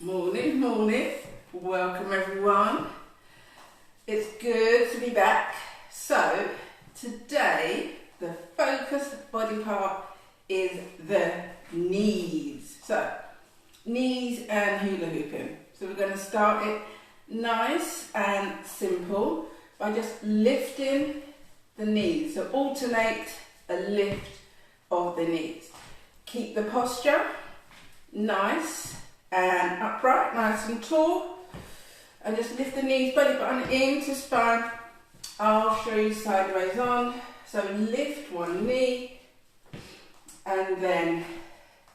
Morning, morning. Welcome everyone. It's good to be back. So today the focus body part is the knees. So knees and hula hooping. So we're going to start it nice and simple by just lifting the knees. So alternate a lift of the knees. Keep the posture nice and upright, nice and tall, and just lift the knees, belly button into spine. I'll show you sideways on. So lift one knee and then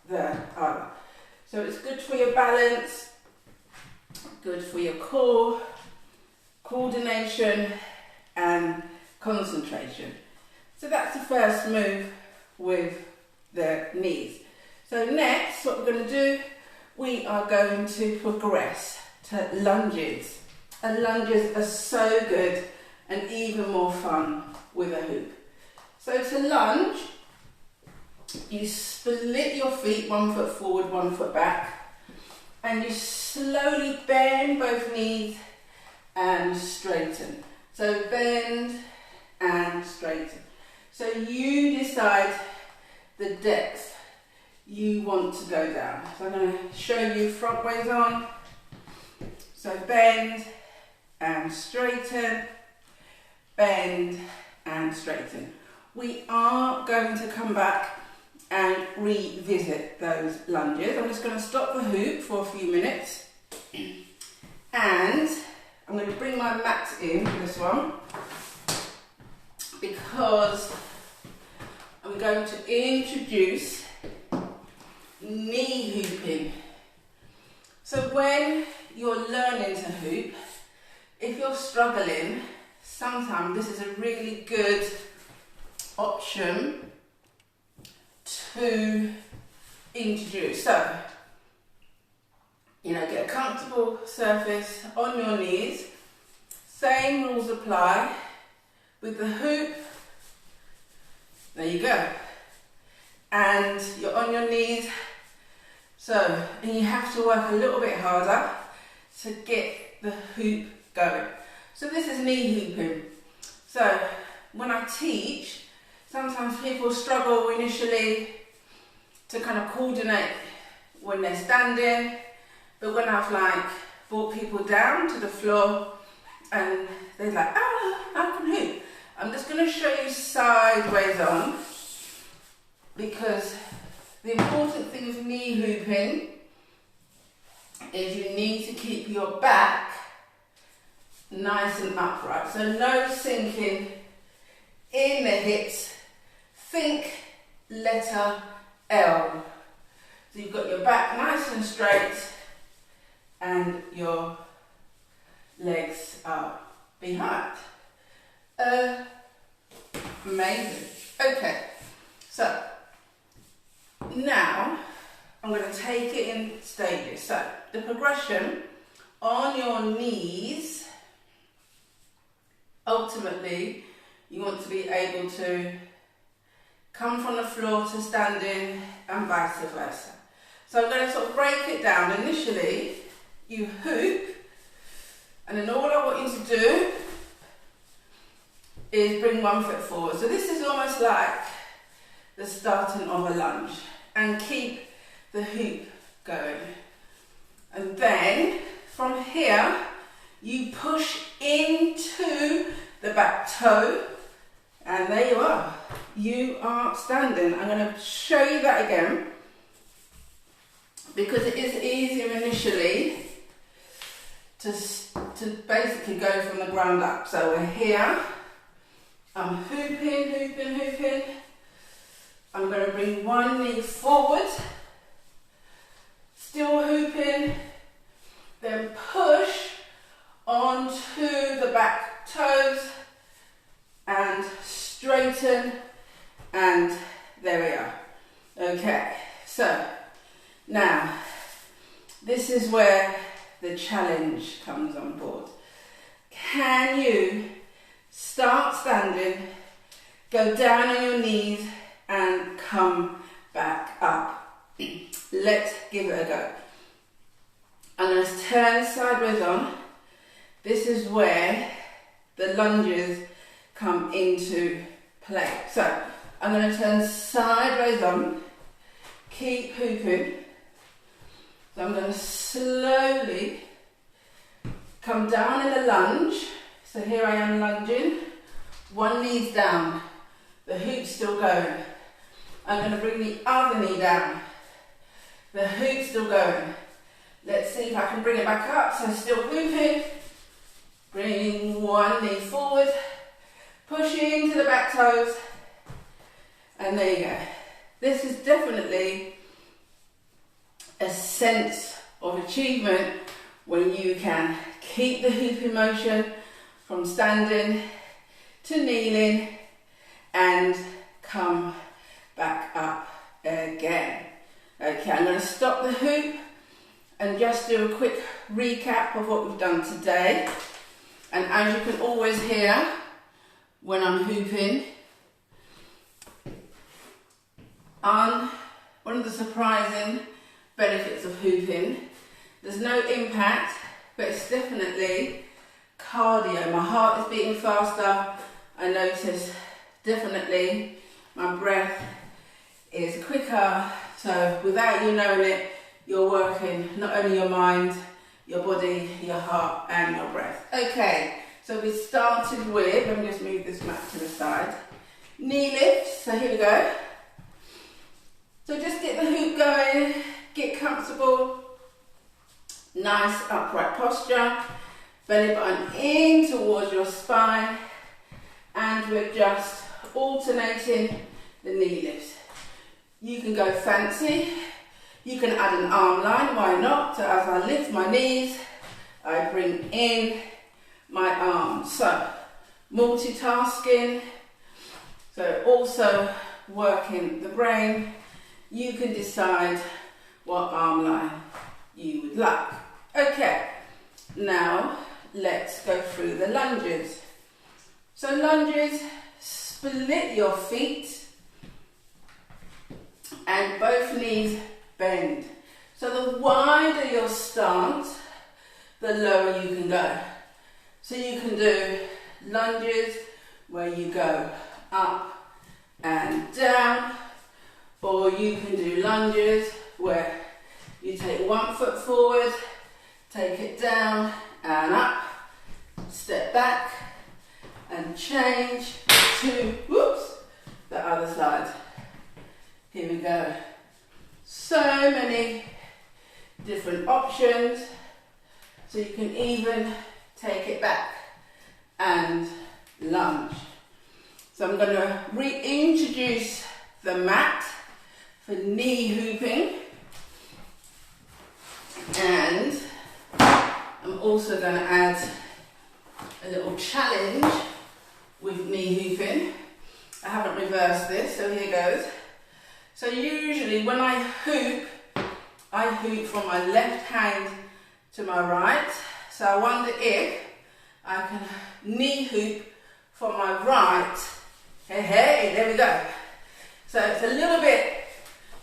the other. So it's good for your balance, good for your core, coordination and concentration. So that's the first move with the knees. So next, what we're going to do, we are going to progress to lunges. And lunges are so good and even more fun with a hoop. So to lunge, you split your feet, 1 foot forward, 1 foot back, and you slowly bend both knees and straighten. So bend and straighten. So you decide the depth you want to go down. So I'm going to show you front ways on. So bend and straighten, bend and straighten. We are going to come back and revisit those lunges. I'm just going to stop the hoop for a few minutes and I'm going to bring my mat in for this one because I'm going to introduce knee hooping. So when you're learning to hoop, if you're struggling, sometimes this is a really good option to introduce. So, get a comfortable surface on your knees. Same rules apply with the hoop. There you go. And you're on your knees. So, and you have to work a little bit harder to get the hoop going. So this is knee hooping. So when I teach, sometimes people struggle initially to kind of coordinate when they're standing, but when I've brought people down to the floor and they're like, oh, I can hoop. I'm just going to show you sideways on because the important thing with knee hooping is you need to keep your back nice and upright. So no sinking in the hips. Think letter L. So you've got your back nice and straight and your legs are behind. Amazing. Okay, so now I'm going to take it in stages. So the progression on your knees, ultimately you want to be able to come from the floor to standing and vice versa. So I'm going to sort of break it down. Initially you hoop and then all I want you to do is bring 1 foot forward. So this is almost like the starting of a lunge. And keep the hoop going. And then from here, you push into the back toe. And there you are. You are standing. I'm going to show you that again. Because it is easier initially to basically go from the ground up. So we're here. I'm hooping, hooping, hooping. I'm going to bring one knee forward, still hooping, then push onto the back toes and straighten, and there we are. Okay, so now this is where the challenge comes on board. Can you start standing, go down on your knees and come back up? Let's give it a go. turn sideways on. This is where the lunges come into play. So I'm going to turn sideways on, keep hooping. So I'm going to slowly come down in a lunge. So here I am lunging, one knee's down, the hoop's still going. I'm going to bring the other knee down, the hoop's still going. Let's see if I can bring it back up. So still hooping, bringing one knee forward, pushing to the back toes, and there you go. This is definitely a sense of achievement when you can keep the hoop in motion from standing to kneeling and come back up again. Okay, I'm going to stop the hoop and just do a quick recap of what we've done today. And as you can always hear when I'm hooping, one of the surprising benefits of hooping, there's no impact, but it's definitely cardio. My heart is beating faster. I notice definitely my breath is quicker. So without you knowing it, you're working not only your mind, your body, your heart and your breath. Okay, so we started with, let me just move this mat to the side, knee lifts. So here we go. So just get the hoop going, get comfortable, nice upright posture, belly button in towards your spine, and we're just alternating the knee lifts. You can go fancy, you can add an arm line, why not? So as I lift my knees, I bring in my arms. So multitasking, so also working the brain. You can decide what arm line you would like. Okay, now let's go through the lunges. So lunges, split your feet and both knees bend. So the wider your stance, the lower you can go. So you can do lunges where you go up and down, or you can do lunges where you take 1 foot forward, take it down and up, step back and change to, whoops, the other side. Here we go. So many different options. So you can even take it back and lunge. So I'm going to reintroduce the mat for knee hooping. And I'm also going to add a little challenge with knee hooping. I haven't reversed this, so here goes. So usually when I hoop from my left hand to my right. So I wonder if I can knee hoop from my right. Hey, there we go. So it's a little bit,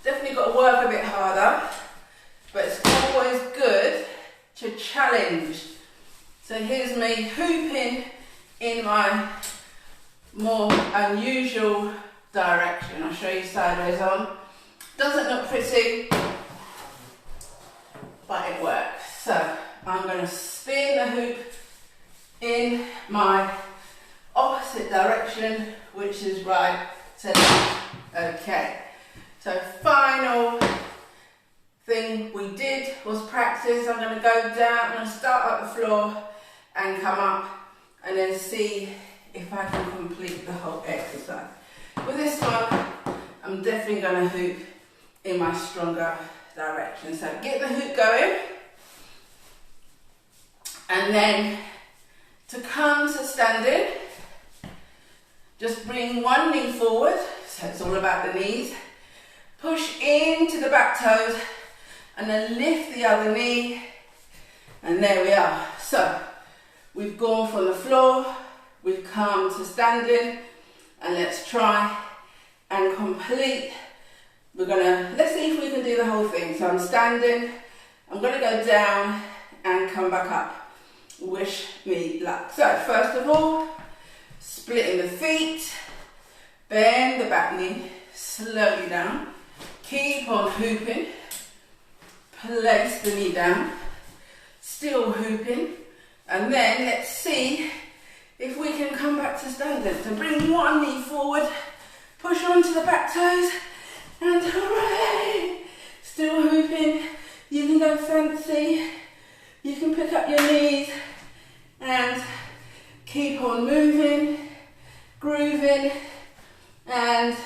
definitely got to work a bit harder, but it's always good to challenge. So here's me hooping in my more unusual direction. I'll show you sideways on. Doesn't look pretty, but it works. So I'm going to spin the hoop in my opposite direction, which is right to left. Okay, so final thing we did was practice. I'm going to go down, I'm going to start at the floor and come up and then see if I can complete the whole exercise. With this one, I'm definitely going to hoop in my stronger direction. So get the hoop going, and then to come to standing, just bring one knee forward, so it's all about the knees. Push into the back toes, and then lift the other knee, and there we are. So we've gone from the floor, we've come to standing, and let's try and complete. Let's see if we can do the whole thing. So I'm standing, I'm gonna go down and come back up. Wish me luck. So first of all, splitting the feet, bend the back knee, slowly down, keep on hooping, place the knee down, still hooping, and then let's see if we can come back to standing. So bring one knee forward, push onto the back toes, and hooray! Still hooping. You can go fancy, you can pick up your knees and keep on moving, grooving and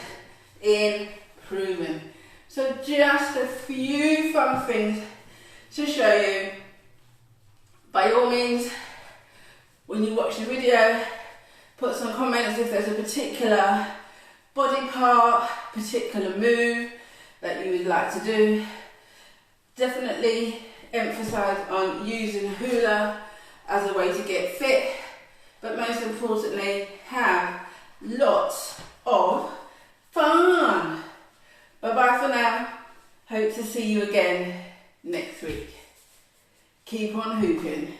improving. So just a few fun things to show you. By all means, when you watch the video, put some comments if there's a particular body part, particular move that you would like to do. Definitely emphasize on using hula as a way to get fit, but most importantly, have lots of fun. Bye bye for now. Hope to see you again next week. Keep on hooping.